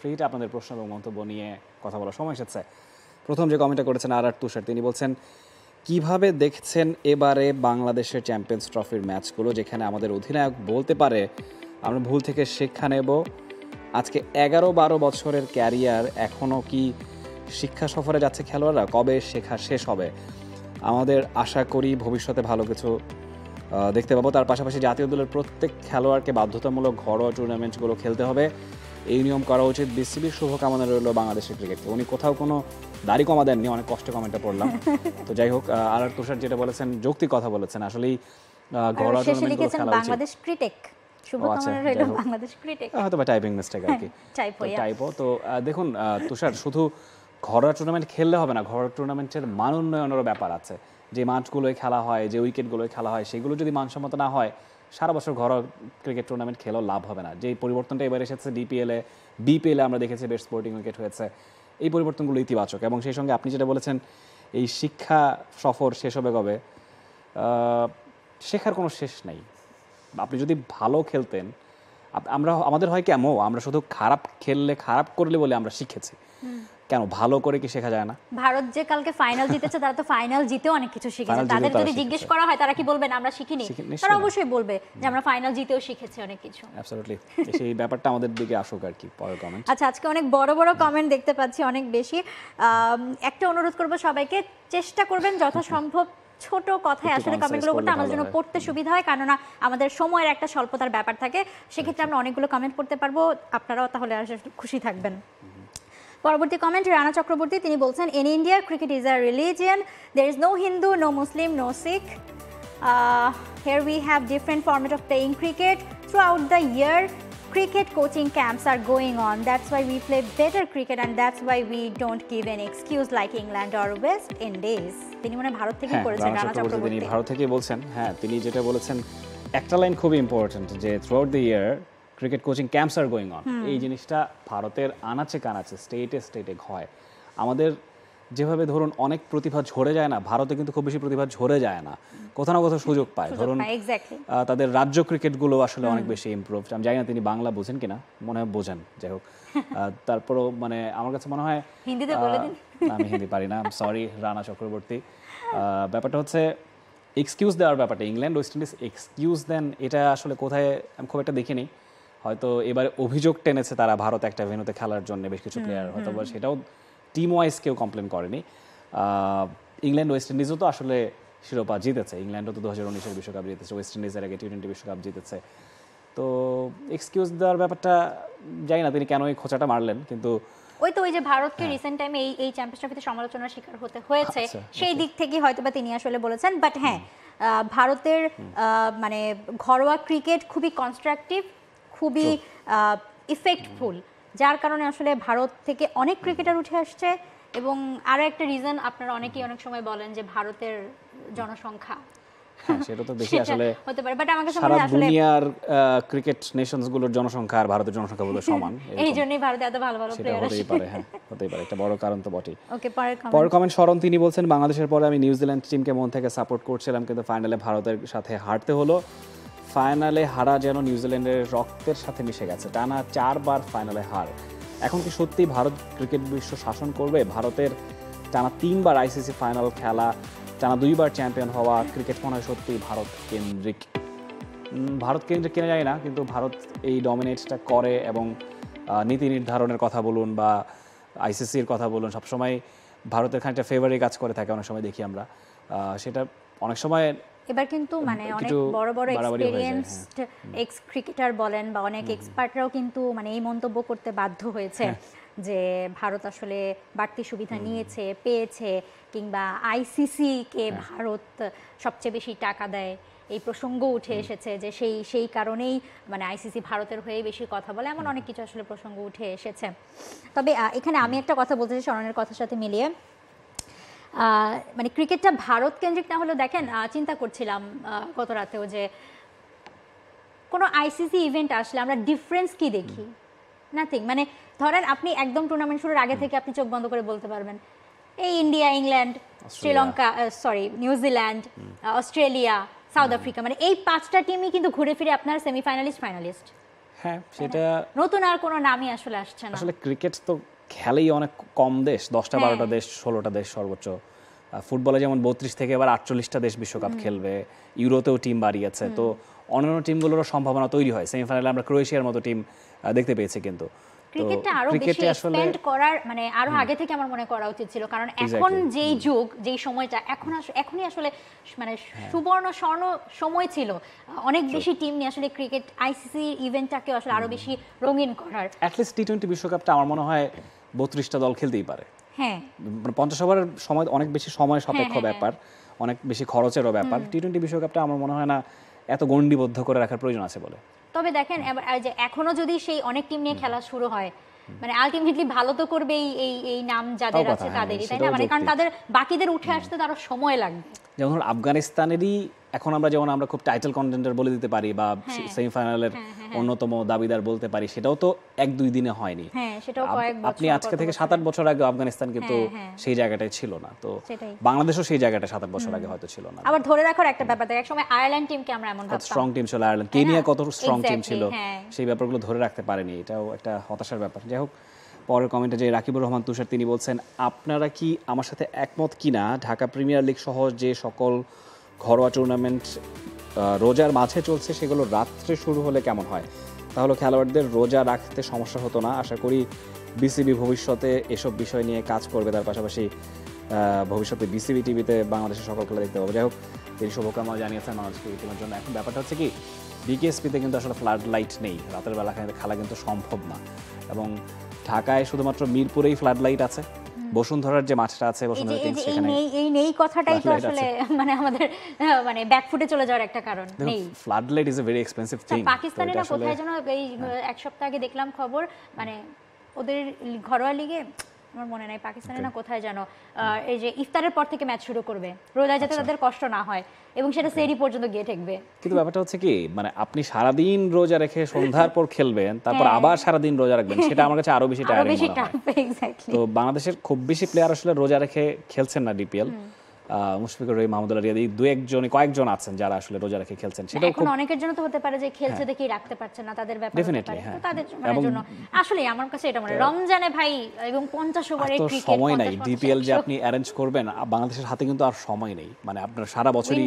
Free হিটে আপনাদের প্রশ্ন এবং মন্তব্য নিয়ে কথা বলার সময় এসেছে। প্রথম যে কমেন্টটা করেছেন আর তুষার, তিনি বলছেন কিভাবে দেখছেন এবারে বাংলাদেশের চ্যাম্পিয়ন্স ট্রফির ম্যাচগুলো, যেখানে আমাদের অধিনায়ক বলতে পারে আমরা ভুল থেকে শিক্ষা নেব। আজকে 11-12 বছরের ক্যারিয়ার, এখনও কি শিক্ষা সফরে যাচ্ছে খেলোয়াড়রা? কবে শেখা শেষ হবে? আমাদের আশা করি ভবিষ্যতে ভালো কিছু দেখতে পাবো। তার পাশাপাশি জাতীয় দলের প্রত্যেক খেলোয়াড়কে বাধ্যতামূলক ঘরোয়া টুর্নামেন্টগুলো খেলতে হবে, এই নিয়ম করা উচিত। বিসিবির শুভকামনা রইল বাংলাদেশের ক্রিকেটকে। উনি কোথাও কোনো দাড়ি কমা দেননি, অনেক কষ্টে কমেন্টটা পড়লাম। তো যাই হোক, আর তুষার যেটা বলেছেন যৌক্তিক কথা বলেছেন, আসলেই ঘরোয়া টুর্নামেন্টগুলো খেলা উচিত। বাংলাদেশ ক্রিকেট শুভকামনা রইল বাংলাদেশ ক্রিকেট, হয়তো বা টাইপিং মিস্টেক আর কি, টাইপো। তো দেখুন তুষার, শুধু ঘরোয়া টুর্নামেন্ট খেললে হবে না, ঘরোয়া টুর্নামেন্টের মান উন্নয়নেরও ব্যাপার আছে। যে মাঠগুলোয় খেলা হয়, যে উইকেটগুলোয় খেলা হয়, সেগুলো যদি মানসম্মত না হয়, সারা বছর ঘরোয়া ক্রিকেট টুর্নামেন্ট খেলেও লাভ হবে না। যে পরিবর্তনটা এবার এসেছে ডিপিএলে, বিপিএলে আমরা দেখেছি বেস্ট স্পোর্টিং উইকেট হয়েছে, এই পরিবর্তনগুলো ইতিবাচক। এবং সেই সঙ্গে আপনি যেটা বলেছেন এই শিক্ষা সফর শেষ হবে কবে, শেখার কোনো শেষ নেই। আপনি যদি ভালো খেলতেন, আমাদের হয় কেমন, আমরা শুধু খারাপ খেললে, খারাপ করলে বলে আমরা শিখেছি, কেন ভালো করে কি শেখা যায় না? ভারত যে কালকে ফাইনাল জিতেছে, তারা তো ফাইনাল জিতেও অনেক কিছু শিখেছে। তাদের যদি জিজ্ঞেস করা হয় তারা কি বলবেন আমরা শিখিনি? তারা অবশ্যই বলবে যে আমরা ফাইনাল জিতেও শিখেছি অনেক কিছু। অ্যাবসলিউটলি, সেই ব্যাপারটা আমাদের দিকে আসুক আর কি। পরের কমেন্ট। আচ্ছা, আজকে অনেক বড় বড় কমেন্ট দেখতে পাচ্ছি, অনেক বেশি। একটা অনুরোধ করব সবাইকে, চেষ্টা করবেন যথাসম্ভব ছোট কথায় আসলে কমেন্টগুলো করতে, আমাদের জন্য পড়তে সুবিধা হয়, কেননা আমাদের সময়ের একটা স্বল্পতার ব্যাপার থাকে। সেক্ষেত্রে আমরা অনেকগুলো কমেন্ট পড়তে পারবো, আপনারাও তাহলে খুশি থাকবেন। পরবর্তী কমেন্ট রানা চক্রবর্তী, তিনি বলছেন in India cricket is a religion, there is no Hindu, no Muslim, no Sikh, here we have different format of playing cricket throughout the year. Cricket coaching camps are going on, that's why we play better cricket and that's why we don't give an excuse like England or West Indies. তিনি মনে ভারত থেকে করেছেন, রানা চক্রবর্তী তিনি ভারত থেকে বলছেন। হ্যাঁ, তিনি যেটা বলেছেন একটা লাইন খুবই ইম্পর্টেন্ট, যে throughout the year cricket coaching camps are going on. এই জিনিসটা ভারতের আনাচে কানাচে, স্টেটে স্টেটে হয়। আমাদের যেভাবে ধরুন অনেক প্রতিভা ঝরে যায় না, ভারতে কিন্তু খুব বেশি প্রতিভা ঝরে যায় না, কোথাও না কোথাও সুযোগ পায়। ধরুন তাদের রাজ্য ক্রিকেটগুলো আসলে অনেক বেশি ইমপ্রুভ। আমি জানি না তিনি বাংলা বোঝেন কিনা, মনে হয় বোঝেন, যাই হোক। তারপরও মানে আমার কাছে মনে হয়, হিন্দিতে বলে দিন। আমি হিন্দি পারি না, সরি রানা চক্রবর্তী। ব্যাপারটা হচ্ছে এক্সকিউজ দেওয়ার ব্যাপারটা, ইংল্যান্ড ওয়েস্ট ইন্ডিজ এক্সকিউজ দেন, এটা আসলে কোথায় আমি খুব একটা দেখিনি। হয়তো এবারে অভিযোগ টেনেছে তারা ভারত একটা ভেন্যুতে খেলার জন্য বেশ কিছু প্লেয়ার, হয়তো সেটাও টিম ওয়াইজ কেউ কমপ্লেন করেনি। ইংল্যান্ড ওয়েস্ট ইন্ডিজও তো আসলে শিরোপা জিতেছে, ইংল্যান্ডও তো 2019-এর বিশ্বকাপ জিতেছে, ওয়েস্ট ইন্ডিজের আগে টি-20 বিশ্বকাপ জিতেছে। তো এক্সকিউজ দেওয়ার ব্যাপারটা জানি না তিনি কেন এই খোঁচাটা মারলেন, কিন্তু ওই যে ভারতকে রিসেন্ট টাইমে এই চ্যাম্পিয়ন্স ট্রফিতে সমালোচনার শিকার হতে হয়েছে, সেই দিক থেকে হয়তো বা তিনি আসলে বলেছেন। বাট হ্যাঁ, ভারতের মানে ঘরোয়া ক্রিকেট খুবই কনস্ট্রাকটিভ, খুবই ইফেক্টফুল, যার কারণে আসলে ভারত থেকে অনেক ক্রিকেটার উঠে আসছে। এবং আরো একটা রিজন, আপনারা অনেকেই অনেক সময় বলেন যে ভারতের জনসংখ্যা, সেটা তো বেশি আসলে হতে পারে, বাট আমার কাছে মনে হয় আসলে দুনিয়ার ক্রিকেট নেশনস গুলোর জনসংখ্যা আর ভারতের জনসংখ্যা বলে সমান, এইজন্যই ভারতে এত ভালো ভালো প্লেয়ার হতেই পারে। হ্যাঁ, হতেই পারে, একটা বড় কারণ তো বটেই। ওকে, পরের কমেন্ট শরণ, তিনি বলছেন বাংলাদেশের পরে আমি নিউজিল্যান্ড টিমকে মন থেকে সাপোর্ট করছিলাম, কিন্তু ফাইনালে ভারতের সাথে হারতে হলো। ফাইনালে হারা যেন নিউজিল্যান্ডের রক্তের সাথে মিশে গেছে, টানা 4 বার ফাইনালে হার। এখন কি সত্যি ভারত ক্রিকেট বিশ্ব শাসন করবে? ভারতের টানা 3 বার আইসিসি ফাইনাল খেলা, টানা 2 বার চ্যাম্পিয়ন হওয়া, ক্রিকেট মনে হয় সত্যি ভারত কেন্দ্রিক। ভারত কেন্দ্রিক কিনা জানি না, কিন্তু ভারত এই ডমিনেটটা করে। এবং নীতি নির্ধারণের কথা বলুন বা আইসিসির কথা বলুন, সবসময় ভারতের খানিকটা ফেভারে কাজ করে থাকে, অনেক সময় দেখি আমরা। সেটা অনেক সময় এবার কিন্তু মানে অনেক বড় বড় এক্সপেরিয়েন্সড এক্স ক্রিকেটার বলেন বা অনেক এক্সপার্টরাও কিন্তু মানে এই মন্তব্য করতে বাধ্য হয়েছে যে ভারত আসলে বাড়তি সুবিধা নিয়েছে, পেয়েছে, কিংবা আইসিসি কে ভারত সবচেয়ে বেশি টাকা দেয়, এই প্রসঙ্গ উঠে এসেছে যে সেই কারণেই মানে আইসিসি ভারতের হয়ে বেশি কথা বলে, এমন অনেক কিছু আসলে প্রসঙ্গ উঠে এসেছে। তবে এখানে আমি একটা কথা বলতে চাই শরণের কথার সাথে মিলিয়ে, মানে ক্রিকেটটা ভারত কেন্দ্রিক না হলেও দেখেন, চিন্তা করছিলাম গত রাতেও যে কোনো আইসিসি ইভেন্ট আসলে আমরা ডিফারেন্স কি দেখি? নাথিং। মানে ধরেন আপনি একদম টুর্নামেন্ট শুরুর আগে থেকে আপনি চোখ বন্ধ করে বলতে পারবেন এই India, England, Sri Lanka, New Zealand, Australia, south Africa, মানে এই 5টা টিমই কিন্তু ঘুরে ফিরে আপনার সেমিফাইনালিস্ট, ফাইনালিস্ট। হ্যাঁ সেটা নতুন আর কোনো নামই আসলে আসছে না। আসলে ক্রিকেট তো খেলেই অনেক কম দেশ, 10টা 12টা দেশ, 16টা দেশ সর্বোচ্চ। ফুটবলে যেমন 32 থেকে এবার 48টা দেশ বিশ্বকাপ খেলবে, ইউরোতেও টিম বাড়িয়েছে, তো অন্যান্য টিমগুলোরও সম্ভাবনা তৈরি হয়। সেমিফাইনালে আমরা ক্রোয়েশিয়ার মতো টিম দেখতে পেয়েছি, কিন্তু ক্রিকেটটা আরো বেশি এক্সপেন্ড করার মানে আরো আগে থেকে আমার মনে করা উচিত ছিল, কারণ এখন যেই যুগ যেই সময়টা এখনই আসলে মানে সুবর্ণ স্বর্ণ সময় ছিল অনেক বেশি টিম নিয়ে আসলে ক্রিকেট আইসিসি ইভেন্টটাকে আসলে আরো বেশি রঙিন করার। অ্যাটলিস্ট টি-20 বিশ্বকাপটা আমার মনে হয় 32টা দল খেলতেই পারে। হ্যাঁ 50 ওভারের সময় অনেক বেশি সময় সাপেক্ষ ব্যাপার, অনেক বেশি খরচেরও ব্যাপার। টি-20 বিশ্বকাপটা আমার মনে হয় না এত গণ্ডিবদ্ধ করে রাখার প্রয়োজন আছে বলে। তবে দেখেন যে এখনো যদি সেই অনেক টিম নিয়ে খেলা শুরু হয়, মানে আলটিমেটলি ভালো তো করবে এই নাম যাদের আছে তাদেরই, তাই না? মানে কারণ তাদের বাকিদের উঠে আসতে তারও সময় লাগবে। যেমন ধরুন আফগানিস্তানেরই এখন আমরা খুব টাইটেল কন্টেন্ডার বলে দিতে পারি বা সেমিফাইনালের অন্যতম দাবিদার বলতে পারি, সেটাও তো 1-2 দিনে হয়নি। আপনি আজকে থেকে 7-8 বছর আগে আফগানিস্তান কিন্তু সেই জায়গাটায় ছিল না, তো বাংলাদেশও সেই জায়গাটা 7-8 বছর আগে হয়তো ছিল না। আবার ধরে রাখার একটা ব্যাপার থাকে, একসময় আয়ারল্যান্ড টিমকে আমরা এমন ভাবতাম স্ট্রং টিম ছিল, আয়ারল্যান্ড, কেনিয়া কত স্ট্রং টিম ছিল, সেই ব্যাপারগুলো ধরে রাখতে পারেনি, এটাও একটা হতাশার ব্যাপার। যাই হোক, পরের কমেন্টে যে রাকিবুর রহমান তুষার, তিনি বলছেন, আপনারা কি আমার সাথে একমত কিনা ঢাকা প্রিমিয়ার লিগ সহ যে সকল ঘরোয়া টুর্নামেন্ট রোজার মাঝে চলছে সেগুলো রাত্রে শুরু হলে কেমন হয়? তাহলে খেলোয়াড়দের রোজা রাখতে সমস্যা হতো না। আশা করি বিসিবি ভবিষ্যতে এসব বিষয় নিয়ে কাজ করবে, তার পাশাপাশি ভবিষ্যতে বিসিবি টিভিতে বাংলাদেশের সকল খেলা দেখতে পাবো। যাই হোক, তিনি শুভকামনা জানিয়েছেন বাংলাদেশ টিমের জন্য। এখন ব্যাপারটা হচ্ছে কি, বিকেএসপিতে কিন্তু আসলে ফ্লাড লাইট নেই, রাতের বেলা খেলা কিন্তু সম্ভব না, এবং ঢাকায় শুধুমাত্র মিরপুরেই ফ্লাড লাইট আছে। বসুন্ধরার যে মাঠটা আছে, বসুন্ধরা টিম, সেখানে এই নেই কথাটাই তো আসলে মানে আমাদের মানে ব্যাকফুটে চলে যাওয়ার একটা কারণ। নেই, flood light is a very expensive thing. পাকিস্তানিরা কোথায় যেন এই এক সপ্তাহ আগে দেখলাম খবর, মানে ওদের ঘরোয়া লিগে আমার মনে নাই পাকিস্তানে না কোথায় যেন এই যে ইফতারের পর থেকে ম্যাচ শুরু করবে, রোজা যাতে তাদের কষ্ট না হয়, এবং সেটা সেহরি পর্যন্ত গিয়ে ঠেকবে। কিন্তু ব্যাপারটা হচ্ছে কি, মানে আপনি সারাদিন রোজা রেখে সন্ধ্যার পর খেলবেন, তারপর আবার সারাদিন রোজা রাখবেন, সেটা আমার কাছে আরো বেশি টায়ারিং মনে হয়। তো বাংলাদেশের খুব বেশি প্লেয়ার আসলে রোজা রেখে খেলছেন না ডিপিএল। মুশফিকুর রহিম, মাহমুদুল্লাহ রিয়াদ, এই কয়েকজন আছেন যারা আসলে রোজা রেখে খেলছেন। সেটা এখন অনেকের জন্য তো হতে পারে যে খেলছে দেখেই রাখতে পারছে না, তাদের ব্যাপারে তাদের জন্য আসলে আমার কাছে এটা মনে হয় রমজানে ভাই এবং 50 ওভারের ক্রিকেট সময় নাই, ডিপিএল যে আপনি অ্যারেঞ্জ করবেন, বাংলাদেশের হাতে কিন্তু আর সময় নেই, মানে আপনার সারা বছরই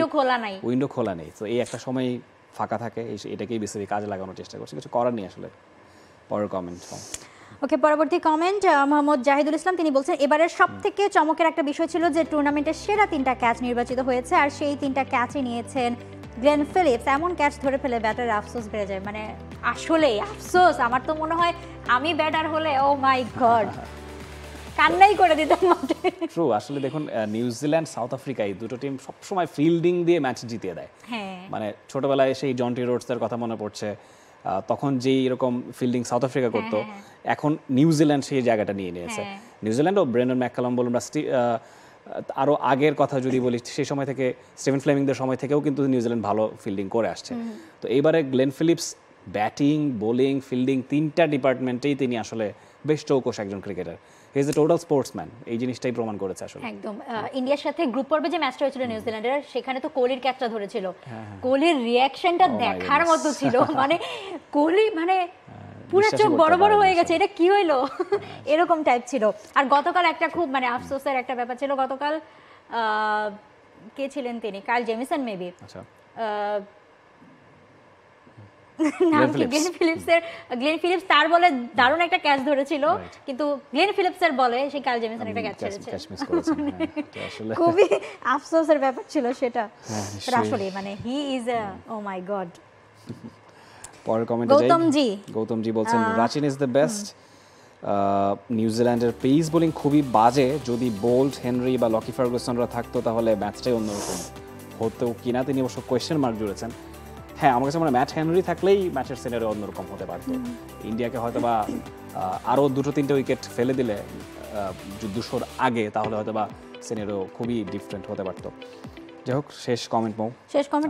উইন্ডো খোলা নেই। তো এই একটা সময় ফাঁকা থাকে, এটাকেই বিসিবি কাজে লাগানোর চেষ্টা করছে, কিছু করার নেই আসলে। পরের কমেন্ট। ওকে, পরবর্তী কমেন্ট মোহাম্মদ জাহিদুল ইসলাম, তিনি বলছেন, এবারের সবথেকে চমকের একটা বিষয় ছিল যে টুর্নামেন্টের সেরা 3টা ক্যাচ নির্বাচিত হয়েছে, আর সেই 3টা ক্যাচই নিয়েছেন গ্লেন ফিলিপস। এমন ক্যাচ ধরে ফেলে ব্যাটার আফসোস বেড়ে যায়, মানে আসলেই আফসোস। আমার তো মনে হয় আমি ব্যাটার হলে ও মাই গড কান্নাই করে দিতাম মাঠে। ট্রু, আসলে দেখুন নিউজিল্যান্ড সাউথ আফ্রিকা এই দুটো টিম সবসময় ফিল্ডিং দিয়ে ম্যাচ জিতিয়ে দেয়। মানে ছোটবেলায় সেই জন্টি রোডসের কথা মনে পড়ছে, তখন যেই এরকম ফিল্ডিং সাউথ আফ্রিকা করতো, এখন নিউজিল্যান্ড সেই জায়গাটা নিয়ে নিয়েছে। নিউজিল্যান্ড ও ব্রেন্ডন ম্যাককালাম বলুন বা আরও আগের কথা যদি বলি, সেই সময় থেকে স্টিভেন ফ্লেমিংদের সময় থেকেও কিন্তু নিউজিল্যান্ড ভালো ফিল্ডিং করে আসছে। তো এইবারে Glenn Phillips batting, bowling, fielding 3টা ডিপার্টমেন্টেই তিনি আসলে বেশ চৌকস একজন cricketer. He is a total sportsman, এই জিনিসটাই প্রমাণ করেছে আসলে। একদম। ইন্ডিয়ার সাথে গ্রুপ পর্বে যে ম্যাচটা হয়েছিল নিউজিল্যান্ডের, সেখানে তো কোহলির ক্যাচটা ধরেছিল, কোহলির রিয়াকশনটা দেখার মতো ছিল, মানে কোহলি মানে পুরো চোখ বড় বড় হয়ে গেছে, এটা কি হইলো এরকম টাইপ ছিল। আর গতকাল একটা খুব মানে আফসোসের একটা ব্যাপার ছিল, গতকাল কে ছিলেন তিনি, কাইল জেমিসন মেবি, গ্লেন ফিলিপস তার বলে দারুণ একটা ক্যাচ ধরেছিল, কিন্তু গ্লেন ফিলিপসের বলে সেই কাইল জেমিসন একটা ক্যাচ ছেড়েছে। খুবই আফসোসের ব্যাপার ছিল সেটা আসলে, মানে he is O my god. পরের কমেন্টে গৌতমজি বলছেন, রাচিন ইজ দ্য বেস্ট। নিউজিল্যান্ডের পেস বোলিং খুবই বাজে, যদি বোল্ট, হেনরি বা লকি ফার্গুসনরা থাকতো তাহলে ম্যাচটাই অন্যরকম হতো কিনা তিনি অবশ্য কোয়েশ্চেন মার্ক জুড়েছেন। হ্যাঁ, আমার কাছে ম্যাট হেনরি থাকলেই ম্যাচের সিনারিও অন্যরকম হতে পারতো। ইন্ডিয়াকে হয়তো বা আরও 2-3টে উইকেট ফেলে দিলে 200-র আগে, তাহলে হয়তো বা সিনারিও খুবই ডিফারেন্ট হতে পারতো। যাই হোক, শেষ কমেন্ট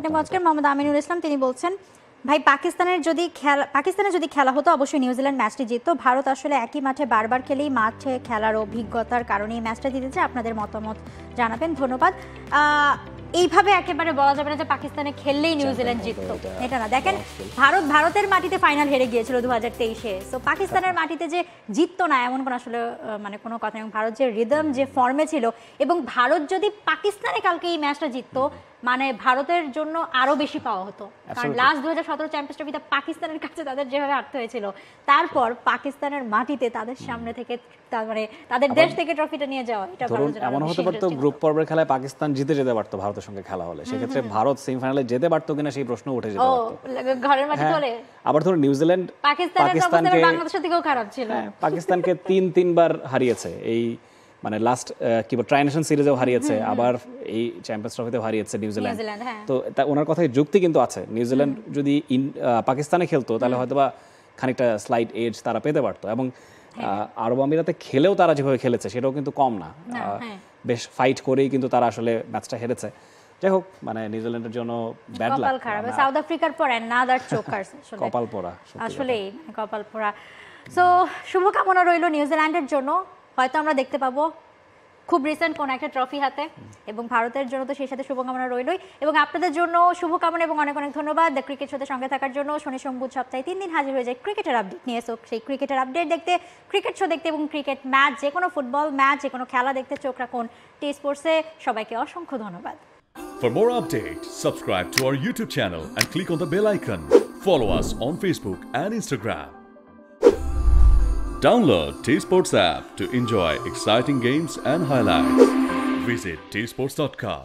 নেব আজকের মোহাম্মদ আমিনুল ইসলাম, তিনি বলছেন, ভাই পাকিস্তানে যদি খেলা হতো অবশ্যই নিউজিল্যান্ড ম্যাচটি জিততো। ভারত আসলে একই মাঠে বারবার খেলেই মাঠে খেলার অভিজ্ঞতার কারণে এই ম্যাচটা জিতেছে। আপনাদের মতামত জানাবেন, ধন্যবাদ। এইভাবে একেবারে বলা যাবে না যে পাকিস্তানে খেললেই নিউজিল্যান্ড জিততো, এটা না। দেখেন ভারতের মাটিতে ফাইনাল হেরে গিয়েছিল 2023-এ, সো পাকিস্তানের মাটিতে যে জিততো না এমন কোনো আসলে মানে কোনো কথা নেই। ভারত যে রিদম, যে ফর্মে ছিল, এবং ভারত যদি পাকিস্তানে কালকে এই ম্যাচটা জিততো মানে ভারতের জন্য আরো বেশি পাওয়া হতো, কারণ লাস্ট 2017 চ্যাম্পিয়ন্স ট্রফিতে পাকিস্তানের কাছে তাদের যেভাবে হারতে হয়েছিল, তারপর পাকিস্তানের মাটিতে তাদের সামনে থেকে মানে তাদের দেশ থেকে ট্রফিটা নিয়ে যাওয়া, এটা ভারতের জন্য এমন হতে পারতো গ্রুপ পর্বের খেলায় পাকিস্তান জিতে যেতে পারতো ভারতের সঙ্গে খেলা হলে, সেক্ষেত্রে ভারত সেমিফাইনালে যেতে পারতো কিনা সেই প্রশ্ন উঠে যেতে পারতো ঘরের মাটিতে হলে। আবার ধরো নিউজিল্যান্ড পাকিস্তানকে বাংলাদেশের থেকেও খারাপ ছিল, পাকিস্তানকে 3-3 হারিয়েছে, এই মানে লাস্ট কি বল ট্রাই নেশন সিরিজেও হারিয়েছে, আবার এই চ্যাম্পিয়ন্স ট্রফিতেও হারিয়েছে নিউজিল্যান্ড। তো ওনার কথায় যুক্তি কিন্তু আছে, নিউজিল্যান্ড যদি পাকিস্তানে খেলতো তাহলে হয়তোবা খানিকটা স্লাইড এজ তারা পেতে পারতো, এবং আরব আমিরাতে খেলেও তারা যেভাবে খেলেছে সেটাও কিন্তু কম না, বেশ ফাইট করেই কিন্তু তারা আসলে ম্যাচটা হেরেছে। যাই হোক, মানে নিউজিল্যান্ডের জন্য ব্যাড লাক, কপাল খারাপ। সাউথ আফ্রিকার পর অ্যানাদার চোকার, কপাল পোড়া, আসলেই কপাল পোড়া। সো শুভকামনা রইল নিউজিল্যান্ডের জন্য, হয়তো আমরা দেখতে পাবো খুব রিসেন্ট কোন একটা ট্রফি হাতে, এবং ভারতের জন্য তো সেই সাথে শুভকামনা রইলই, এবং আপনাদের জন্য শুভকামনা এবং অনেক অনেক ধন্যবাদ দ্য ক্রিকেট শোতে সঙ্গে থাকার জন্য। শনি সোম বুধ সপ্তাহে 3 দিন হাজির হয়ে যায় ক্রিকেটের আপডেট নিয়ে। সো সেই ক্রিকেটের আপডেট দেখতে, ক্রিকেট শো দেখতে এবং ক্রিকেট ম্যাচ, যে কোনো ফুটবল ম্যাচ, যে কোনো খেলা দেখতে চোখ রাখুন টি স্পোর্টসে। সবাইকে অসংখ্য ধন্যবাদ। For more updates, subscribe to our YouTube channel and click on the bell icon. Follow us on Facebook and Instagram. Download T-Sports app to enjoy exciting games and highlights. Visit tsports.com.